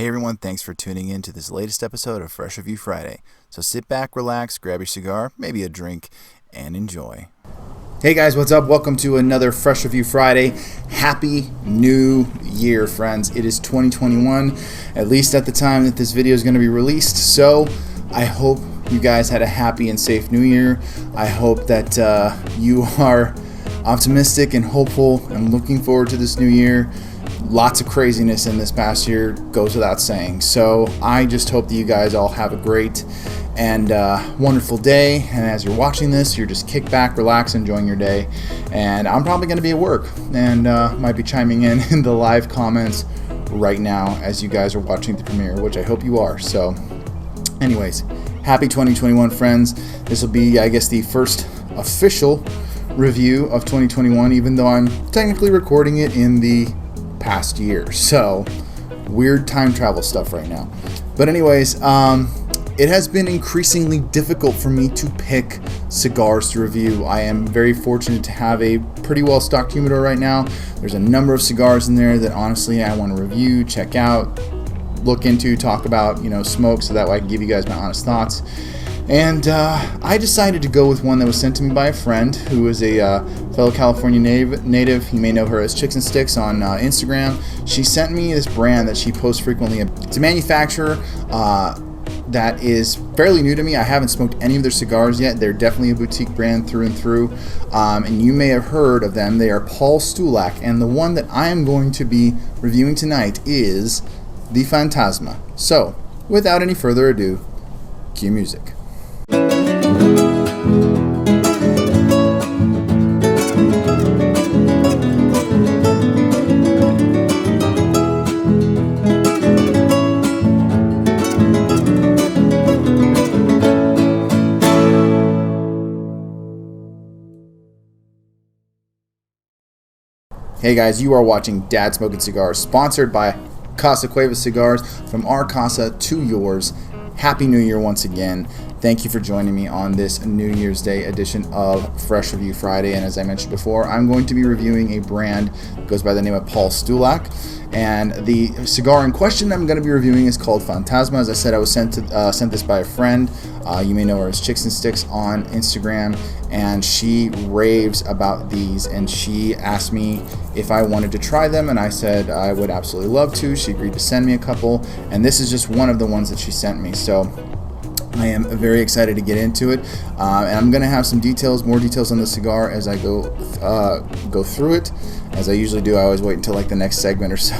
Hey everyone, thanks for tuning in to this latest episode of Fresh Review Friday. So sit back, relax, grab your cigar, maybe a drink, and enjoy. Hey guys, what's up? Welcome to another Fresh Review Friday. Happy New Year, friends. It is 2021, at least at the time that this video is going to be released. So I hope you guys had a happy and safe New Year. I hope that you are optimistic and hopeful and looking forward to this new year. Lots of craziness in this past year, goes without saying. So I just hope that you guys all have a great and wonderful day. And as you're watching this, you're just kick back, relax, enjoying your day. And I'm probably going to be at work and might be chiming in the live comments right now as you guys are watching the premiere, which I hope you are. So anyways, happy 2021, friends. This will be, I guess, the first official review of 2021, even though I'm technically recording it in the past year. So weird time travel stuff right now. But anyways, it has been increasingly difficult for me to pick cigars to review. I am very fortunate to have a pretty well stocked humidor right now. There's a number of cigars in there that honestly I want to review, check out, look into, talk about, smoke, so that way I can give you guys my honest thoughts. And I decided to go with one that was sent to me by a friend who is a fellow California native. You may know her as Chicks and Sticks on Instagram. She sent me this brand that she posts frequently. It's a manufacturer that is fairly new to me. I haven't smoked any of their cigars yet. They're definitely a boutique brand through and through. And you may have heard of them. They are Paul Stulac. And the one that I am going to be reviewing tonight is the Fantasma. So, without any further ado, cue music. Hey guys, you are watching Dad Smoking Cigars, sponsored by Casa Cuevas Cigars. From our casa to yours. Happy New Year once again. Thank you for joining me on this New Year's Day edition of Fresh Review Friday. And as I mentioned before, I'm going to be reviewing a brand that goes by the name of Paul Stulac. And the cigar in question I'm going to be reviewing is called Fantasma. As I said, I was sent this by a friend. You may know her as Chicks and Sticks on Instagram. And she raves about these. And she asked me if I wanted to try them. And I said I would absolutely love to. She agreed to send me a couple. And this is just one of the ones that she sent me. So I am very excited to get into it, and I'm going to have some more details on the cigar as I go through it. As I usually do, I always wait until like the next segment or so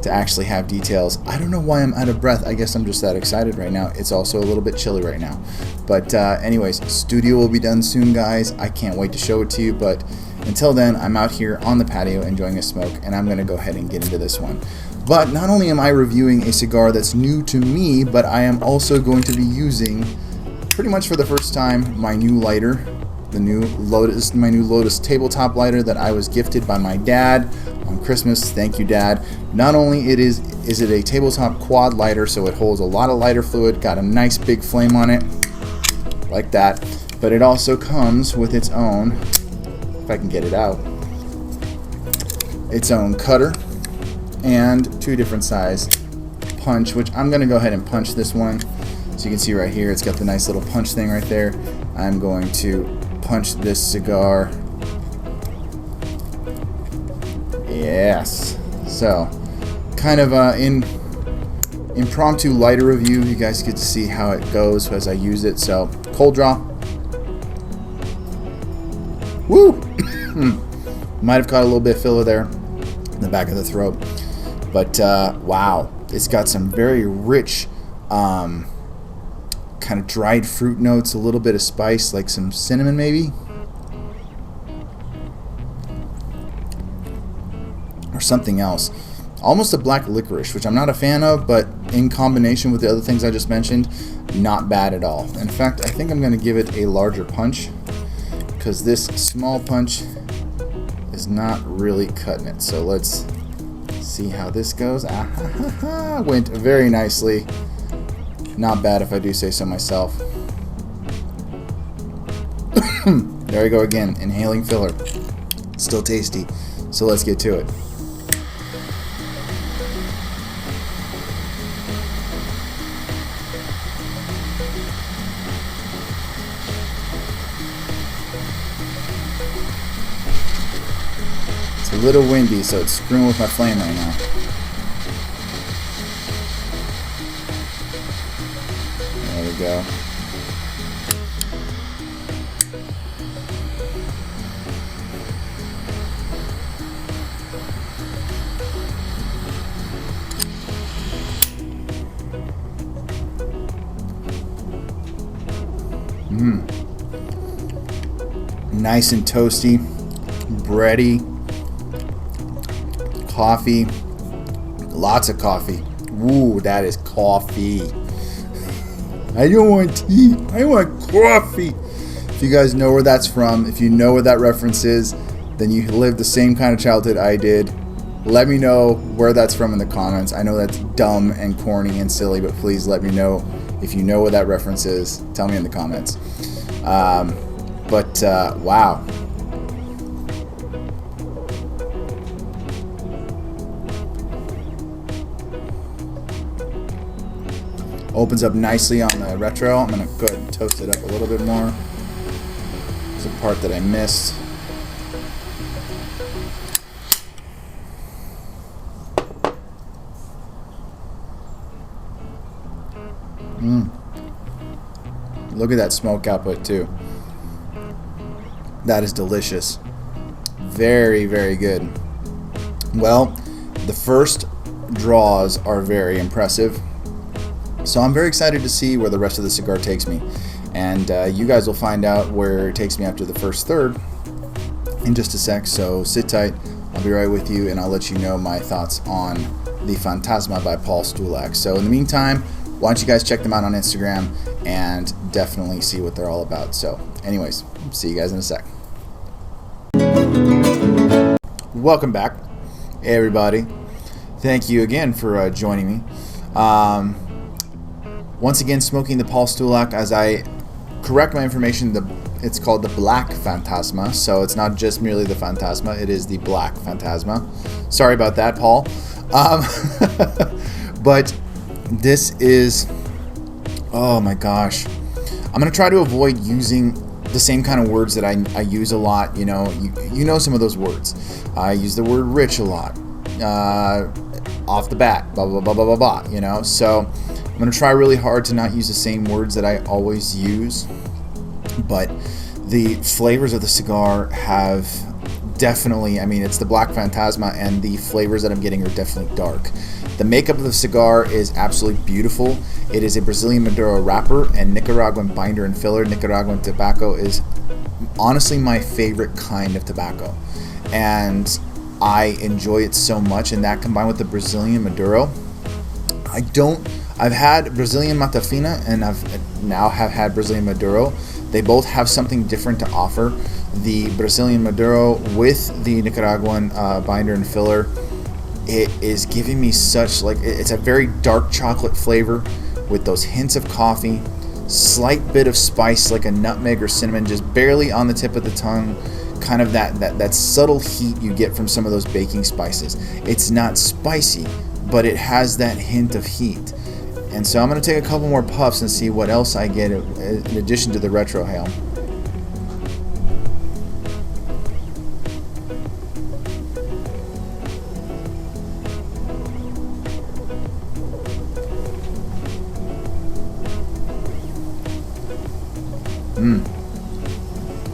to actually have details. I don't know why I'm out of breath. I guess I'm just that excited right now. It's also a little bit chilly right now. But anyways, studio will be done soon, guys. I can't wait to show it to you. But until then, I'm out here on the patio enjoying a smoke, and I'm going to go ahead and get into this one. But not only am I reviewing a cigar that's new to me, but I am also going to be using, pretty much for the first time, my new lighter, my new Lotus tabletop lighter that I was gifted by my dad on Christmas. Thank you, Dad. Not only is it a tabletop quad lighter, so it holds a lot of lighter fluid, got a nice big flame on it, like that, but it also comes with its own, if I can get it out, its own cutter and two different size punch, which I'm going to go ahead and punch this one. So you can see right here, it's got the nice little punch thing right there. I'm going to punch this cigar. Yes. So, kind of in impromptu lighter review. You guys get to see how it goes as I use it. So, cold draw. Woo! Might have caught a little bit of filler there in the back of the throat. But wow, it's got some very rich kind of dried fruit notes, a little bit of spice, like some cinnamon maybe, or something else. Almost a black licorice, which I'm not a fan of, but in combination with the other things I just mentioned, not bad at all. In fact, I think I'm going to give it a larger punch, because this small punch is not really cutting it. So let's see how this goes. Went very nicely. Not bad if I do say so myself. There we go again, inhaling filler. Still tasty. So let's get to it. little windy, so it's screwing with my flame right now. There we go. Nice and toasty, bready, coffee, lots of coffee. Ooh, that is coffee. I don't want tea, I want coffee. If you guys know where that's from, if you know what that reference is, then you lived the same kind of childhood I did. Let me know where that's from in the comments. I know that's dumb and corny and silly, but please let me know if you know what that reference is. Tell me in the comments. Wow. Opens up nicely on the retro. I'm going to go ahead and toast it up a little bit more. There's a part that I missed. Look at that smoke output too. That is delicious. Very, very good. Well, the first draws are very impressive. So I'm very excited to see where the rest of the cigar takes me. And you guys will find out where it takes me after the first third in just a sec. So sit tight. I'll be right with you, and I'll let you know my thoughts on the Fantasma by Paul Stulac. So in the meantime, why don't you guys check them out on Instagram and definitely see what they're all about. So anyways, see you guys in a sec. Welcome back, everybody. Thank you again for joining me. Once again, smoking the Paul Stulac. As I correct my information, it's called the Black Fantasma. So it's not just merely the Fantasma, it is the Black Fantasma. Sorry about that, Paul. But this is, oh my gosh. I'm going to try to avoid using the same kind of words that I use a lot. You know some of those words. I use the word rich a lot. Off the bat, blah, blah, blah, blah, blah, blah, So I'm going to try really hard to not use the same words that I always use. But the flavors of the cigar have definitely, it's the Black Fantasma, and the flavors that I'm getting are definitely dark. The makeup of the cigar is absolutely beautiful. It is a Brazilian Maduro wrapper and Nicaraguan binder and filler. Nicaraguan tobacco is honestly my favorite kind of tobacco, and I enjoy it so much. And that combined with the Brazilian Maduro, I've had Brazilian Matafina and I've now have had Brazilian Maduro. They both have something different to offer. The Brazilian Maduro with the Nicaraguan binder and filler, it is giving me such, it's a very dark chocolate flavor with those hints of coffee, slight bit of spice like a nutmeg or cinnamon, just barely on the tip of the tongue, kind of that subtle heat you get from some of those baking spices. It's not spicy, but it has that hint of heat. And so I'm going to take a couple more puffs and see what else I get in addition to the retrohale.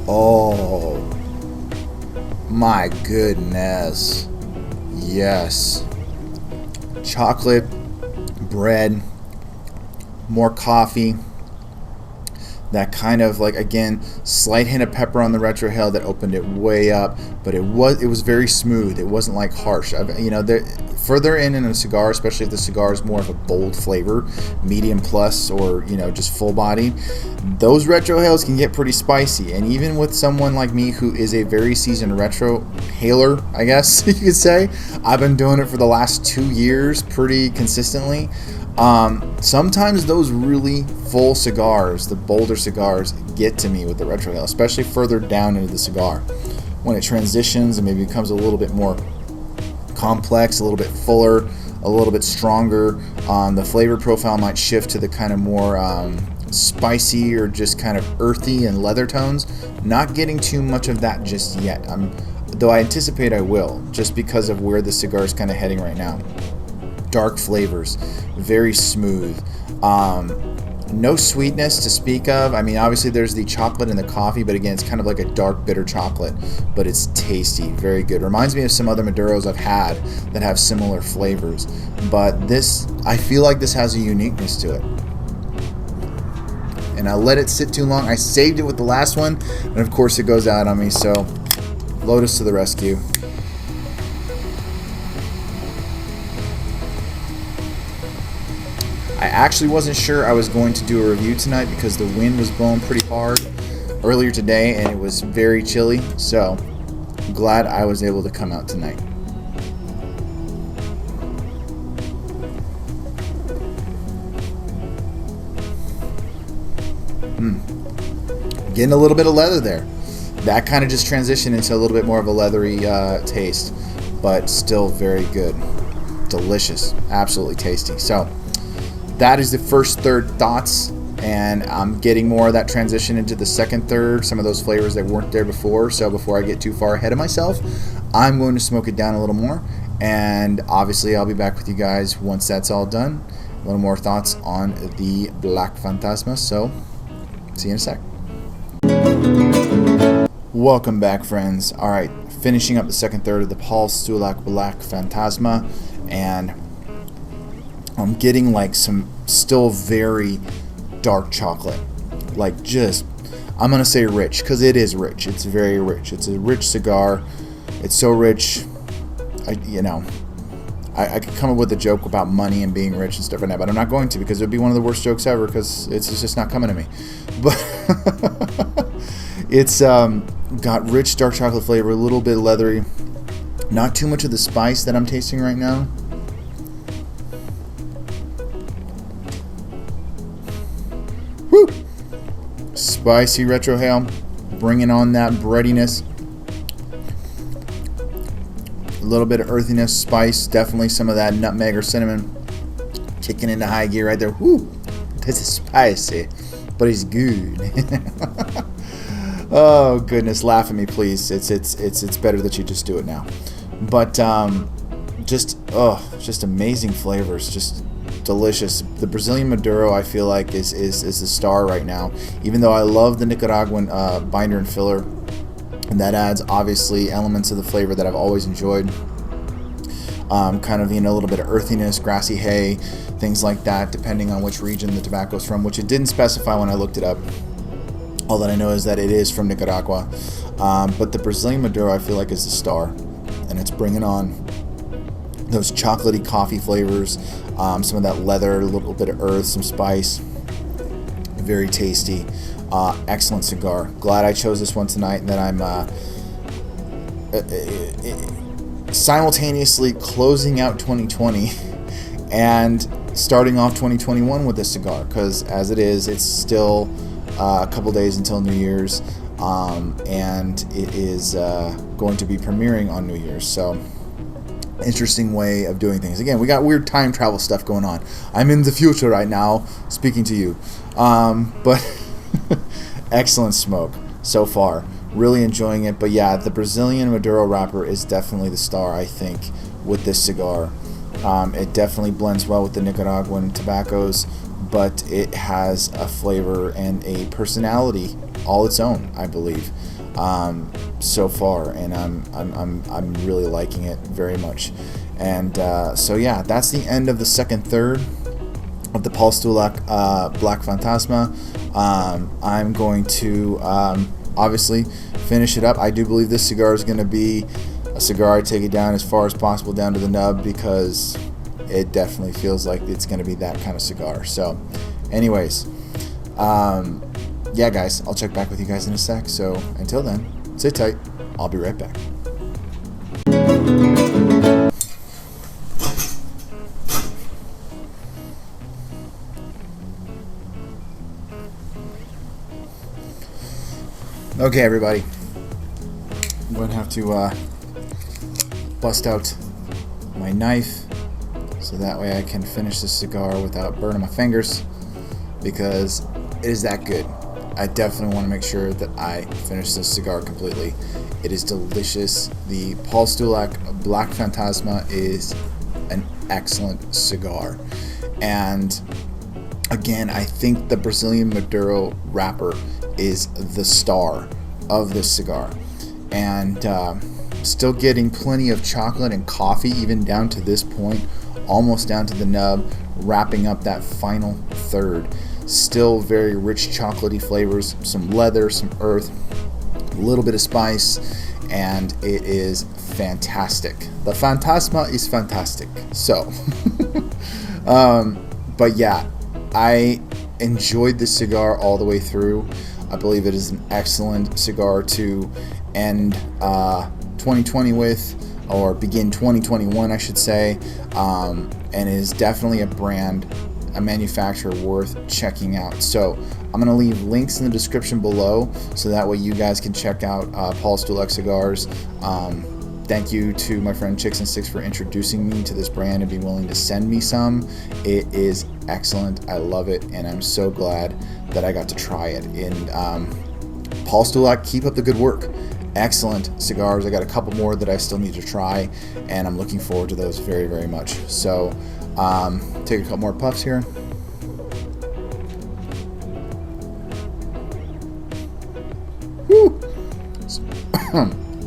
Oh my goodness. Yes. Chocolate, bread, more coffee, that kind of again, slight hint of pepper on the retrohale that opened it way up, but it was very smooth. It wasn't harsh. Further in a cigar, especially if the cigar is more of a bold flavor, medium plus, or just full body, those retrohales can get pretty spicy. And even with someone like me who is a very seasoned retrohaler, I guess you could say, I've been doing it for the last 2 years pretty consistently. Sometimes those really full cigars, the bolder cigars, get to me with the retrohale, especially further down into the cigar. When it transitions and maybe becomes a little bit more complex, a little bit fuller, a little bit stronger, the flavor profile might shift to the kind of more spicy or just kind of earthy and leather tones. Not getting too much of that just yet. though I anticipate I will, just because of where the cigar is kind of heading right now. Dark flavors, very smooth. No sweetness to speak of. I mean, obviously there's the chocolate and the coffee, but again, it's kind of like a dark, bitter chocolate, but it's tasty, very good. Reminds me of some other Maduros I've had that have similar flavors, but this, I feel like this has a uniqueness to it. And I let it sit too long. I saved it with the last one, and of course it goes out on me, so Lotus to the rescue. I actually wasn't sure I was going to do a review tonight because the wind was blowing pretty hard earlier today and it was very chilly, so I'm glad I was able to come out tonight. Getting a little bit of leather there. That kind of just transitioned into a little bit more of a leathery taste, but still very good. Delicious. Absolutely tasty. So that is the first third thoughts, and I'm getting more of that transition into the second third, some of those flavors that weren't there before. So before I get too far ahead of myself, I'm going to smoke it down a little more, and obviously I'll be back with you guys once that's all done. A little more thoughts on the Black Fantasma, so see you in a sec. Welcome back, friends. Alright, finishing up the second third of the Paul Stulac Black Fantasma, and I'm getting like some still very dark chocolate. Like just, I'm going to say rich, because it is rich. It's very rich. It's a rich cigar. It's so rich, I could come up with a joke about money and being rich and stuff like that, but I'm not going to, because it would be one of the worst jokes ever, because it's just not coming to me. But it's got rich dark chocolate flavor, a little bit leathery. Not too much of the spice that I'm tasting right now. Woo! Spicy retrohale, bringing on that breadiness. A little bit of earthiness, spice, definitely some of that nutmeg or cinnamon kicking into high gear right there. Woo! This is spicy, but it's good. Oh goodness, laugh at me, please. It's better that you just do it now. But just amazing flavors, just delicious. The Brazilian Maduro, I feel like is the star right now. Even though I love the Nicaraguan binder and filler, and that adds obviously elements of the flavor that I've always enjoyed. Kind of, a little bit of earthiness, grassy hay, things like that, depending on which region the tobacco's from, which it didn't specify when I looked it up. All that I know is that it is from Nicaragua. But the Brazilian Maduro, I feel like, is the star, and it's bringing on those chocolatey coffee flavors, some of that leather, a little bit of earth, some spice. Very tasty. Excellent cigar. Glad I chose this one tonight, and that I'm simultaneously closing out 2020 and starting off 2021 with this cigar, because as it is, it's still a couple days until New Year's, and it is going to be premiering on New Year's. So interesting way of doing things. Again, we got weird time travel stuff going on. I'm in the future right now speaking to you, but excellent smoke so far, really enjoying it. But yeah, the Brazilian Maduro wrapper is definitely the star, I think, with this cigar. It definitely blends well with the Nicaraguan tobaccos, but it has a flavor and a personality all its own, I believe, so far, and I'm really liking it very much. And so yeah, that's the end of the second third of the Paul Stulac Black Fantasma. I'm going to obviously finish it up. I do believe this cigar is going to be a cigar I take it down as far as possible, down to the nub, because it definitely feels like it's going to be that kind of cigar. So anyways, yeah guys, I'll check back with you guys in a sec. So until then, sit tight. I'll be right back. Okay, everybody, I'm going to have to bust out my knife so that way I can finish this cigar without burning my fingers, because it is that good. I definitely want to make sure that I finish this cigar completely. It is delicious. The Paul Stulac Black Fantasma is an excellent cigar. And again, I think the Brazilian Maduro wrapper is the star of this cigar. And still getting plenty of chocolate and coffee even down to this point, almost down to the nub, wrapping up that final third. Still very rich chocolatey flavors, some leather, some earth, a little bit of spice, and it is fantastic. The Fantasma is fantastic. So, but yeah, I enjoyed this cigar all the way through. I believe it is an excellent cigar to end 2020 with, or begin 2021, I should say, and is definitely a brand, a manufacturer worth checking out. So I'm going to leave links in the description below so that way you guys can check out Paul Stulac Cigars. Thank you to my friend Chicks and Sticks for introducing me to this brand and being willing to send me some. It is excellent. I love it, and I'm so glad that I got to try it. And Paul Stulac, keep up the good work. Excellent cigars. I got a couple more that I still need to try, and I'm looking forward to those very, very much. So take a couple more puffs here. Woo!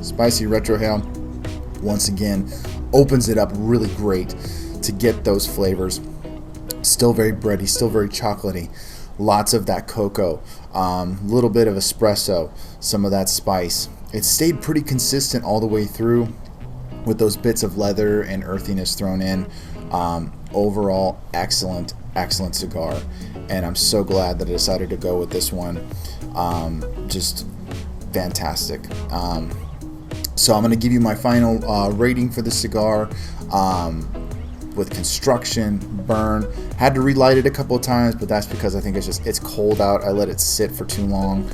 Spicy retrohale once again opens it up really great to get those flavors. Still very bready, still very chocolatey. Lots of that cocoa, little bit of espresso, some of that spice. It stayed pretty consistent all the way through with those bits of leather and earthiness thrown in. Overall, excellent cigar, and I'm so glad that I decided to go with this one. Just fantastic. So I'm going to give you my final rating for the cigar. With construction, burn. Had to relight it a couple of times, but that's because I think it's cold out. I let it sit for too long.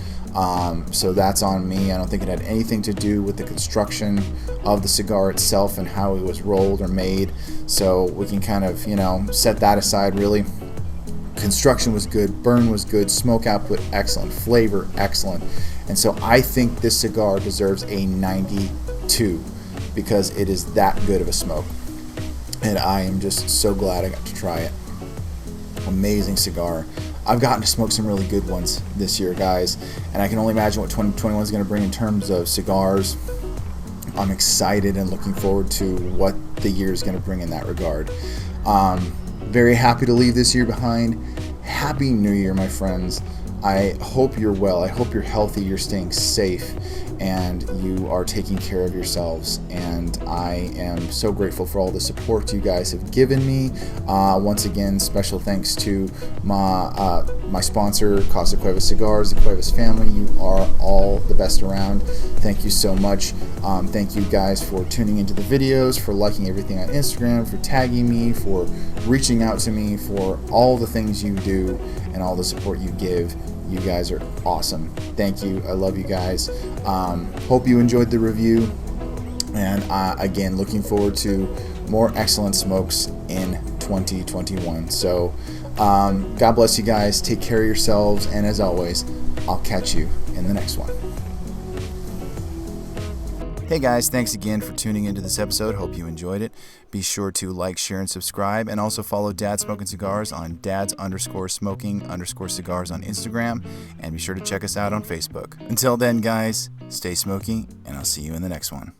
So that's on me. I don't think it had anything to do with the construction of the cigar itself and how it was rolled or made. So we can kind of, set that aside really. Construction was good, burn was good, smoke output excellent, flavor excellent. And so I think this cigar deserves a 92 because it is that good of a smoke. And I am just so glad I got to try it. Amazing cigar. I've gotten to smoke some really good ones this year, guys, and I can only imagine what 2021 is going to bring in terms of cigars. I'm excited and looking forward to what the year is going to bring in that regard. Very happy to leave this year behind. Happy New Year, my friends. I hope you're well. I hope you're healthy, you're staying safe, and you are taking care of yourselves. And I am so grateful for all the support you guys have given me. Once again, special thanks to my sponsor, Casa Cuevas Cigars, the Cuevas family. You are all the best around. Thank you so much. Thank you guys for tuning into the videos, for liking everything on Instagram, for tagging me, for reaching out to me, for all the things you do and all the support you give. You guys are awesome. Thank you. I love you guys. Hope you enjoyed the review. And again, looking forward to more excellent smokes in 2021. So God bless you guys. Take care of yourselves. And as always, I'll catch you in the next one. Hey guys, thanks again for tuning into this episode. Hope you enjoyed it. Be sure to like, share, and subscribe, and also follow Dad Smoking Cigars on dads_smoking_cigars on Instagram, and be sure to check us out on Facebook. Until then, guys, stay smoky, and I'll see you in the next one.